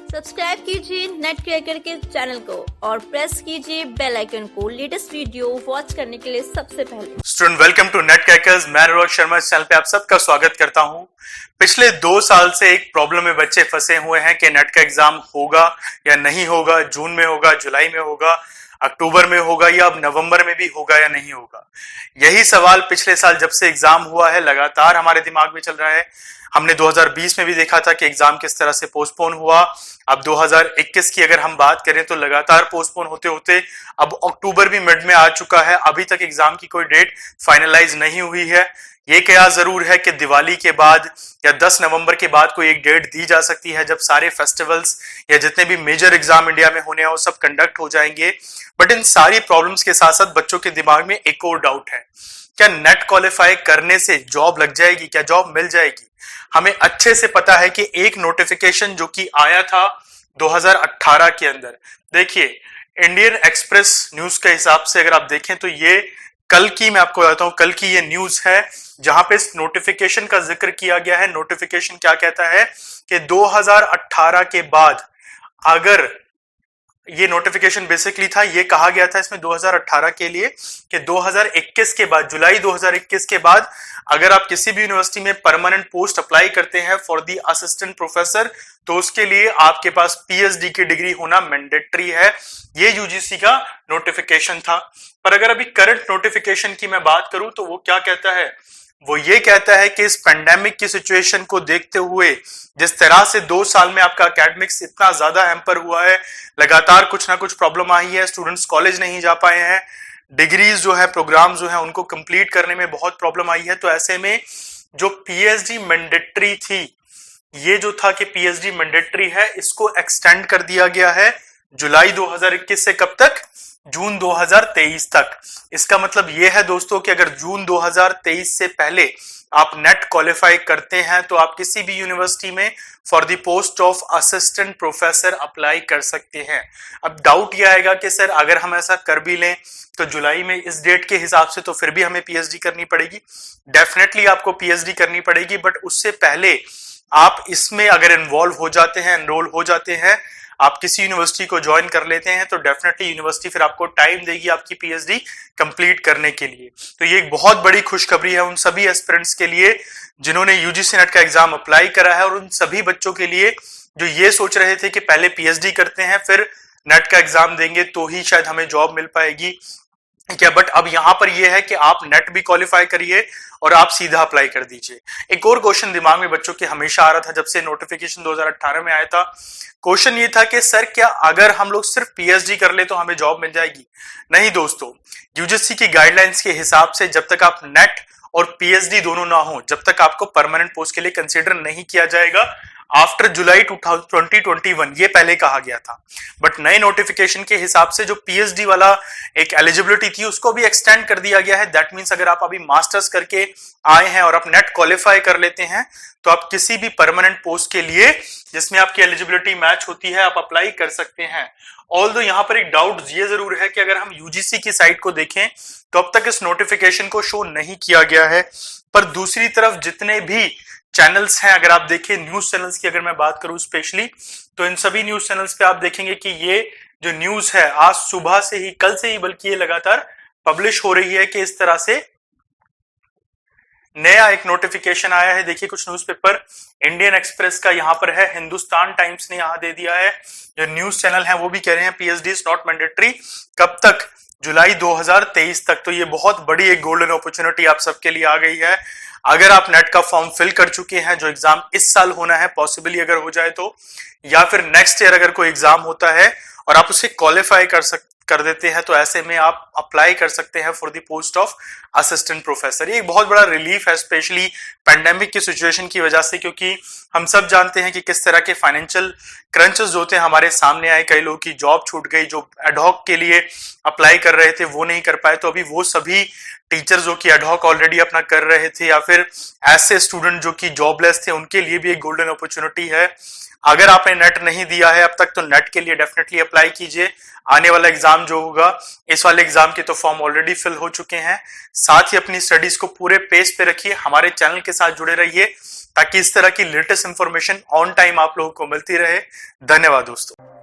Subscribe कीजिए net cracker के channel को और प्रेस कीजिए बेल आइकन को लेटेस्ट वीडियो वॉच करने के लिए सबसे पहले। Student welcome to Net Crackers. मैं अनुराग शर्मा इस चैनल पे आप सबका स्वागत करता हूं। पिछले 2 साल से एक प्रॉब्लम में बच्चे फंसे हुए हैं कि नेट का एग्जाम होगा या नहीं होगा, जून में होगा, जुलाई में होगा, अक्टूबर में होगा या अब नवंबर में भी होगा या नहीं होगा। यही सवाल पिछले साल जब से एग्जाम हुआ है लगातार हमारे दिमाग में चल रहा है। हमने 2020 में भी देखा था कि एग्जाम किस तरह से पोस्टपोन हुआ। अब 2021 की अगर हम बात करें तो लगातार पोस्टपोन होते होते अब अक्टूबर भी मिड में आ चुका है। अभी तक एग्जाम की कोई डेट फाइनलाइज नहीं हुई है। ये क्या जरूर है कि दिवाली के बाद या 10 नवंबर के बाद कोई एक डेट दी जा सकती है जब सारे फेस्टिवल्स या जितने भी मेजर एग्जाम इंडिया में होने हैं वो सब कंडक्ट हो जाएंगे। बट इन सारी प्रॉब्लम्स के साथ साथ बच्चों के दिमाग में एक और डाउट है, क्या नेट क्वालिफाई करने से जॉब लग जाएगी, क्या जॉब मिल जाएगी। हमें अच्छे से पता है कि एक नोटिफिकेशन जो कि आया था 2018 के अंदर, देखिए इंडियन एक्सप्रेस न्यूज के हिसाब से अगर आप देखें तो ये कल की, मैं आपको बताता हूं, कल की ये न्यूज है जहां पे इस नोटिफिकेशन का जिक्र किया गया है। नोटिफिकेशन क्या कहता है कि 2018 के बाद, अगर ये नोटिफिकेशन बेसिकली था, ये कहा गया था इसमें 2018 के लिए कि 2021 के बाद, जुलाई 2021 के बाद अगर आप किसी भी यूनिवर्सिटी में परमानेंट पोस्ट अप्लाई करते हैं फॉर दी असिस्टेंट प्रोफेसर तो उसके लिए आपके पास पीएचडी की डिग्री होना मैंडेटरी है। ये यूजीसी का नोटिफिकेशन था। पर अगर अभी करंट नोटिफिकेशन की मैं बात करूं तो वो क्या कहता है, वो ये कहता है कि इस पेंडेमिक की सिचुएशन को देखते हुए जिस तरह से 2 साल में आपका एकेडमिक्स इतना ज्यादा हैम्पर हुआ है, लगातार कुछ ना कुछ प्रॉब्लम आई है, स्टूडेंट्स कॉलेज नहीं जा पाए हैं, डिग्रीज जो है, प्रोग्राम जो है उनको कंप्लीट करने में बहुत प्रॉब्लम आई है। तो ऐसे में जो पीएचडी मैंडेटरी थी, ये जो था कि पीएचडी मैंडेटरी है, इसको एक्सटेंड कर दिया गया है जुलाई 2021 से कब तक, जून 2023 तक। इसका मतलब यह है दोस्तों कि अगर जून 2023 से पहले आप नेट क्वालिफाई करते हैं तो आप किसी भी यूनिवर्सिटी में for the post of assistant professor apply कर सकते हैं। अब डाउट यह आएगा कि सर अगर हम ऐसा कर भी लें तो जुलाई में इस डेट के हिसाब से तो फिर भी हमें पीएचडी करनी पड़ेगी। डेफिनेटली आपको पीएचडी करनी पड़ेगी, बट उससे पहले आप इसमें अगर इन्वॉल्व हो जाते हैं, एनरोल हो जाते हैं, आप किसी यूनिवर्सिटी को ज्वाइन कर लेते हैं तो डेफिनेटली यूनिवर्सिटी फिर आपको टाइम देगी आपकी पीएचडी कंप्लीट करने के लिए। तो ये एक बहुत बड़ी खुशखबरी है उन सभी एस्पिरेंट्स के लिए जिन्होंने यूजीसी नेट का एग्जाम अप्लाई करा है, और उन सभी बच्चों के लिए जो ये सोच रहे थे कि पहले पीएचडी करते हैं फिर नेट का एग्जाम देंगे तो ही शायद हमें जॉब मिल पाएगी, क्या। बट अब यहां पर यह है कि आप नेट भी क्वालिफाई करिए और आप सीधा अप्लाई कर दीजिए। एक और क्वेश्चन दिमाग में बच्चों के हमेशा आ रहा था जब से नोटिफिकेशन 2018 में आया था। क्वेश्चन ये था कि सर क्या अगर हम लोग सिर्फ पीएचडी कर ले तो हमें जॉब मिल जाएगी। नहीं दोस्तों, यूजीसी की गाइडलाइंस के हिसाब से जब तक आप नेट और पीएचडी दोनों ना हो, जब तक आपको परमानेंट पोस्ट के लिए कंसीडर नहीं किया जाएगा आफ्टर जुलाई 2021, ये पहले कहा गया था। बट नए नोटिफिकेशन के हिसाब से जो पीएचडी वाला एक एलिजिबिलिटी थी उसको भी एक्सटेंड कर दिया गया है। दैट मींस अगर आप अभी मास्टर्स करके आए हैं और आप नेट क्वालिफाई कर लेते हैं तो आप किसी भी परमानेंट पोस्ट के लिए जिसमें आपकी एलिजिबिलिटी मैच होती है आप अप्लाई कर सकते हैं। ऑल्दो यहां पर एक डाउट ये जरूर है कि अगर हम यूजीसी की साइट को देखें तो अब तक इस नोटिफिकेशन को शो नहीं किया गया है, पर दूसरी तरफ जितने भी चैनल्स हैं, अगर आप देखें न्यूज चैनल्स की अगर मैं बात करूं स्पेशली, तो इन सभी न्यूज चैनल्स पे आप देखेंगे कि ये जो न्यूज है आज सुबह से ही, कल से ही बल्कि ये लगातार पब्लिश हो रही है कि इस तरह से नया एक नोटिफिकेशन आया है। देखिए कुछ न्यूज़पेपर, इंडियन एक्सप्रेस का यहाँ पर है, हिंदुस्तान टाइम्स ने यहाँ दे दिया है, जो न्यूज चैनल है वो भी कह रहे हैं पीएचडी इज नॉट मैंडेटरी। कब तक, जुलाई 2023 तक। तो ये बहुत बड़ी एक गोल्डन अपॉर्चुनिटी आप सबके लिए आ गई है। अगर आप नेट का फॉर्म फिल कर चुके हैं, जो एग्जाम इस साल होना है पॉसिबली अगर हो जाए तो, या फिर नेक्स्ट ईयर अगर कोई एग्जाम होता है और आप उसे क्वालिफाई कर देते हैं तो ऐसे में आप अप्लाई कर सकते हैं for the post of assistant professor. ये एक बहुत बड़ा रिलीफ है स्पेशली पेंडेमिक की सिचुएशन की वजह से, क्योंकि हम सब जानते हैं कि किस तरह के फाइनेंशियल क्रंचेस जो थे हमारे सामने आए। कई लोगों की जॉब छूट गई, जो एडहॉक के लिए अप्लाई कर रहे थे वो नहीं कर पाए। तो अभी वो सभी टीचर जो कि एडहॉक ऑलरेडी अपना कर रहे थे या फिर ऐसे स्टूडेंट जो कि जॉबलेस थे उनके लिए भी एक गोल्डन अपॉर्चुनिटी है। अगर आपने नेट नहीं दिया है अब तक तो नेट के लिए डेफिनेटली अप्लाई कीजिए। आने वाला एग्जाम जो होगा, इस वाले एग्जाम के तो फॉर्म ऑलरेडी फिल हो चुके हैं। साथ ही अपनी स्टडीज को पूरे पेस पे रखिए, हमारे चैनल के साथ जुड़े रहिए। ताकि इस तरह की लेटेस्ट इंफॉर्मेशन ऑन टाइम आप लोगों को मिलती रहे। धन्यवाद दोस्तों।